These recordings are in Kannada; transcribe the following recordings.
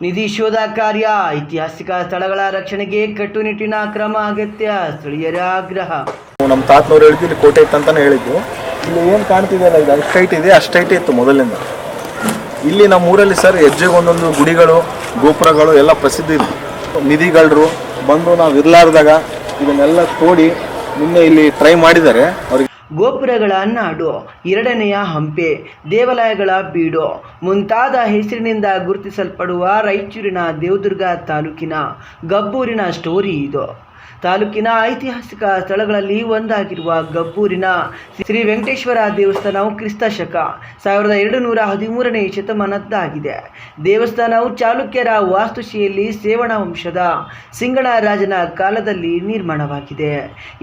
ನಿಧಿ ಶೋಧ ಕಾರ್ಯ, ಐತಿಹಾಸಿಕ ಸ್ಥಳಗಳ ರಕ್ಷಣೆಗೆ ಕಟ್ಟುನಿಟ್ಟಿನ ಕ್ರಮ ಅಗತ್ಯ, ಸ್ಥಳೀಯರ ಆಗ್ರಹ. ನಮ್ಮ ತಾತನವ್ರು ಹೇಳಿದ್ದು ಇಲ್ಲಿ ಕೋಟೆ ಇತ್ತಂತಾನೆ ಹೇಳಿದ್ದು. ಇಲ್ಲಿ ಏನು ಕಾಣ್ತಿದೆಯಲ್ಲ, ಇದು ಅಷ್ಟು ಹೈಟ್ ಇದೆ, ಅಷ್ಟು ಹೈಟ್ ಇತ್ತು ಮೊದಲಿಂದ. ಇಲ್ಲಿ ನಮ್ಮ ಊರಲ್ಲಿ ಸರ್ ಹೆಜ್ಜೆಗೆ ಒಂದೊಂದು ಗುಡಿಗಳು, ಗೋಪುರಗಳು ಎಲ್ಲ ಪ್ರಸಿದ್ಧ ಇತ್ತು. ನಿಧಿಗಳರು ಬಂದು ನಾವು ಇರಲಾರ್ದಾಗ ಇದನ್ನೆಲ್ಲ ತೋಡಿ ನಿನ್ನೆ ಇಲ್ಲಿ ಟ್ರೈ ಮಾಡಿದ್ದಾರೆ. ಅವ್ರಿಗೆ ಗೋಪುರಗಳ ನಾಡು, ಎರಡನೆಯ ಹಂಪೆ, ದೇವಾಲಯಗಳ ಬೀಡು ಮುಂತಾದ ಹೆಸರಿನಿಂದ ಗುರುತಿಸಲ್ಪಡುವ ರಾಯಚೂರಿನ ದೇವದುರ್ಗ ತಾಲೂಕಿನ ಗಬ್ಬೂರಿನ ಸ್ಟೋರಿ ಇದು. ತಾಲೂಕಿನ ಐತಿಹಾಸಿಕ ಸ್ಥಳಗಳಲ್ಲಿ ಒಂದಾಗಿರುವ ಗಬ್ಬೂರಿನ ಶ್ರೀ ವೆಂಕಟೇಶ್ವರ ದೇವಸ್ಥಾನವು ಕ್ರಿಸ್ತ ಶಕ 1213ನೇ ಶತಮಾನದ್ದಾಗಿದೆ. ದೇವಸ್ಥಾನವು ಚಾಲುಕ್ಯರ ವಾಸ್ತುಶೈಲಿ ಸೇವಣ ವಂಶದ ಸಿಂಗಣರಾಜನ ಕಾಲದಲ್ಲಿ ನಿರ್ಮಾಣವಾಗಿದೆ.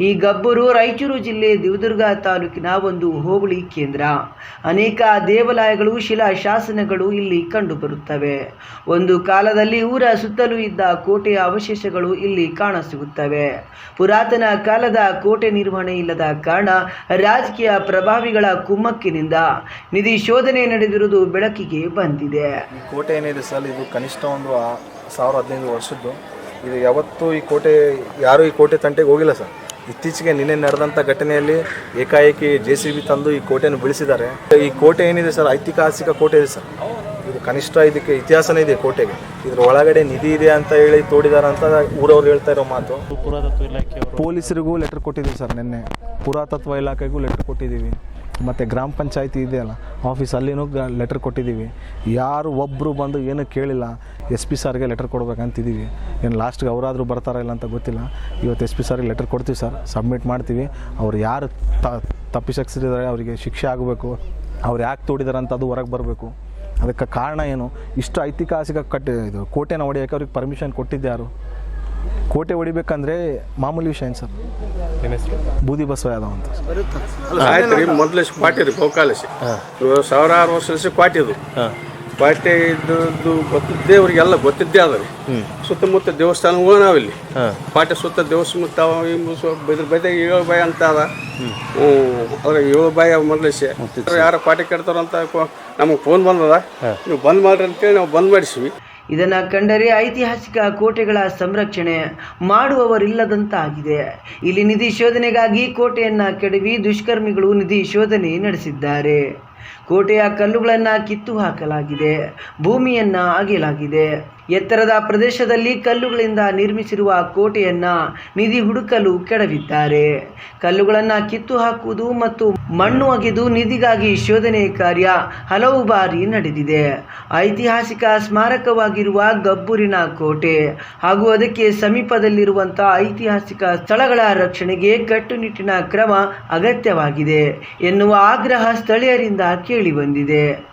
ಈ ಗಬ್ಬೂರು ರಾಯಚೂರು ಜಿಲ್ಲೆ ದೇವದುರ್ಗ ತಾಲೂಕಿನ ಒಂದು ಹೋಬಳಿ ಕೇಂದ್ರ. ಅನೇಕ ದೇವಾಲಯಗಳು, ಶಿಲಾಶಾಸನಗಳು ಇಲ್ಲಿ ಕಂಡುಬರುತ್ತವೆ. ಒಂದು ಕಾಲದಲ್ಲಿ ಊರ ಸುತ್ತಲೂ ಇದ್ದ ಕೋಟೆಯ ಅವಶೇಷಗಳು ಇಲ್ಲಿ ಕಾಣಸಿಗುತ್ತವೆ. ಪುರಾತನ ಕಾಲದ ಕೋಟೆ ನಿರ್ವಹಣೆ ಇಲ್ಲದ ಕಾರಣ ರಾಜಕೀಯ ಪ್ರಭಾವಿಗಳ ಕುಮ್ಮಕ್ಕಿನಿಂದ ನಿಧಿ ಶೋಧನೆ ನಡೆದಿರುವುದು ಬೆಳಕಿಗೆ ಬಂದಿದೆ. ಈ ಕೋಟೆ ಏನಿದೆ ಸರ್, ಇದು ಕನಿಷ್ಠ ಒಂದು 1015 ವರ್ಷದ್ದು. ಇದು ಯಾವತ್ತೂ ಈ ಕೋಟೆ ಯಾರೂ ಈ ಕೋಟೆ ತಂಟೆಗೆ ಹೋಗಿಲ್ಲ ಸರ್. ಇತ್ತೀಚೆಗೆ ನಿನ್ನೆ ನಡೆದಂಥ ಘಟನೆಯಲ್ಲಿ ಏಕಾಏಕಿ JCB ತಂದು ಈ ಕೋಟೆಯನ್ನು ಬೆಳೆಸಿದ್ದಾರೆ. ಈ ಕೋಟೆ ಏನಿದೆ ಸರ್, ಐತಿಹಾಸಿಕ ಕೋಟೆ ಇದೆ ಸರ್. ಇದು ಕನಿಷ್ಠ ಇದಕ್ಕೆ ಇತಿಹಾಸನೇ ಇದೆ ಕೋಟೆಗೆ. ಇದ್ರ ಒಳಗಡೆ ನಿಧಿ ಇದೆ ಅಂತ ಹೇಳಿ ತೋಡಿದಾರೆ ಅಂತ ಊರವ್ರು ಹೇಳ್ತಾ ಇರೋ ಮಾತು. ಪುರಾತತ್ವ ಇಲಾಖೆ ಪೊಲೀಸರಿಗೂ ಲೆಟರ್ ಕೊಟ್ಟಿದ್ದೀವಿ ಸರ್. ನಿನ್ನೆ ಪುರಾತತ್ವ ಇಲಾಖೆಗೂ ಲೆಟರ್ ಕೊಟ್ಟಿದ್ದೀವಿ. ಮತ್ತು ಗ್ರಾಮ ಪಂಚಾಯತಿ ಇದೆಯಲ್ಲ ಆಫೀಸ್, ಅಲ್ಲಿನೂ ಲೆಟರ್ ಕೊಟ್ಟಿದ್ದೀವಿ. ಯಾರು ಒಬ್ಬರು ಬಂದು ಏನೂ ಕೇಳಿಲ್ಲ. SP ಸರ್ಗೆ ಲೆಟರ್ ಕೊಡ್ಬೇಕಂತಿದ್ದೀವಿ. ಏನು ಲಾಸ್ಟ್ಗೆ ಅವರಾದರೂ ಬರ್ತಾರ ಇಲ್ಲ ಅಂತ ಗೊತ್ತಿಲ್ಲ. ಇವತ್ತು SP ಸರ್ಗೆ ಲೆಟರ್ ಕೊಡ್ತೀವಿ ಸರ್, ಸಬ್ಮಿಟ್ ಮಾಡ್ತೀವಿ. ಅವ್ರು ಯಾರು ತಪ್ಪಿಸಕ್ಸಿದ್ದಾರೆ ಅವರಿಗೆ ಶಿಕ್ಷೆ ಆಗಬೇಕು. ಅವ್ರು ಯಾಕೆ ತೋಡಿದಾರೆ ಅಂತ ಅದು ಹೊರಗೆ ಬರಬೇಕು. ಅದಕ್ಕೆ ಕಾರಣ ಏನು? ಇಷ್ಟು ಐತಿಹಾಸಿಕ ಇದು ಕೋಟೆನ ಹೊಡೆಯೋಕ್ಕೆ ಅವ್ರಿಗೆ ಪರ್ಮಿಷನ್ ಕೊಟ್ಟಿದ್ದು ಯಾರು? ಕೋಟೆ ಹೊಡಿಬೇಕಂದ್ರೆ ಮಾಮೂಲಿ ವಿಷಯ ಏನು ಸರ್? ಬೂದಿ ಬಸವ ಯಾದವ್ ಅಂತ ಆಯ್ತು ರೀ. ಮೊದಲು ಕ್ವಾಟಿ ರೀ, ಬಹುಕಾಲಸಿ ಸಾವಿರಾರು ವರ್ಷ ಕ್ವಾಟಿ ಇದು. ಕ್ವಾಟಿ ಇದ್ದು ಗೊತ್ತಿದ್ದೇ ಅವ್ರಿಗೆಲ್ಲ ಗೊತ್ತಿದ್ದೇ ಅದ ರೀ. ಸುತ್ತಮುತ್ತ ದೇವಸ್ಥಾನಗಳು ನಾವಿಲ್ಲಿ ಕ್ವಾಟೆ ಸುತ್ತ ದೇವಸ್ಥಾನ ಇದ್ರ ಬೈದಾಗ 7 ಬಾಯಿ ಅಂತ ಅದ. ಅದ್ರ 7 ಬಾಯಿ ಮೊದಲೇಸಿ ಯಾರು ಕ್ವಾಟೆ ಕೆಡ್ತಾರಂತ ನಮಗೆ ಫೋನ್ ಬಂದದ, ನೀವು ಬಂದ್ ಮಾಡ್ರಿ ಅಂತೇಳಿ ನಾವು ಬಂದ್ ಮಾಡಿಸಿವಿ. ಇದನ್ನು ಕಂಡರೆ ಐತಿಹಾಸಿಕ ಕೋಟೆಗಳ ಸಂರಕ್ಷಣೆ ಮಾಡುವವರಿಲ್ಲದಂತಾಗಿದೆ. ಇಲ್ಲಿ ನಿಧಿ ಶೋಧನೆಗಾಗಿ ಕೋಟೆಯನ್ನು ಕೆಡವಿ ದುಷ್ಕರ್ಮಿಗಳು ನಿಧಿ ಶೋಧನೆ ನಡೆಸಿದ್ದಾರೆ. ಕೋಟೆಯ ಕಲ್ಲುಗಳನ್ನು ಕಿತ್ತು ಹಾಕಲಾಗಿದೆ, ಭೂಮಿಯನ್ನು ಅಗೆಯಲಾಗಿದೆ. ಎತ್ತರದ ಪ್ರದೇಶದಲ್ಲಿ ಕಲ್ಲುಗಳಿಂದ ನಿರ್ಮಿಸಿರುವ ಕೋಟೆಯನ್ನು ನಿಧಿ ಹುಡುಕಲು ಕೆಡವಿದ್ದಾರೆ. ಕಲ್ಲುಗಳನ್ನು ಕಿತ್ತು ಹಾಕುವುದು ಮತ್ತು ಮಣ್ಣು ಅಗೆದು ನಿಧಿಗಾಗಿ ಶೋಧನೆ ಕಾರ್ಯ ಹಲವು ಬಾರಿ ನಡೆದಿದೆ. ಐತಿಹಾಸಿಕ ಸ್ಮಾರಕವಾಗಿರುವ ಗಬ್ಬೂರಿನ ಕೋಟೆ ಹಾಗೂ ಅದಕ್ಕೆ ಸಮೀಪದಲ್ಲಿರುವಂಥ ಐತಿಹಾಸಿಕ ಸ್ಥಳಗಳ ರಕ್ಷಣೆಗೆ ಕಟ್ಟುನಿಟ್ಟಿನ ಕ್ರಮ ಅಗತ್ಯವಾಗಿದೆ ಎನ್ನುವ ಆಗ್ರಹ ಸ್ಥಳೀಯರಿಂದ ಕೇಳಿಬಂದಿದೆ.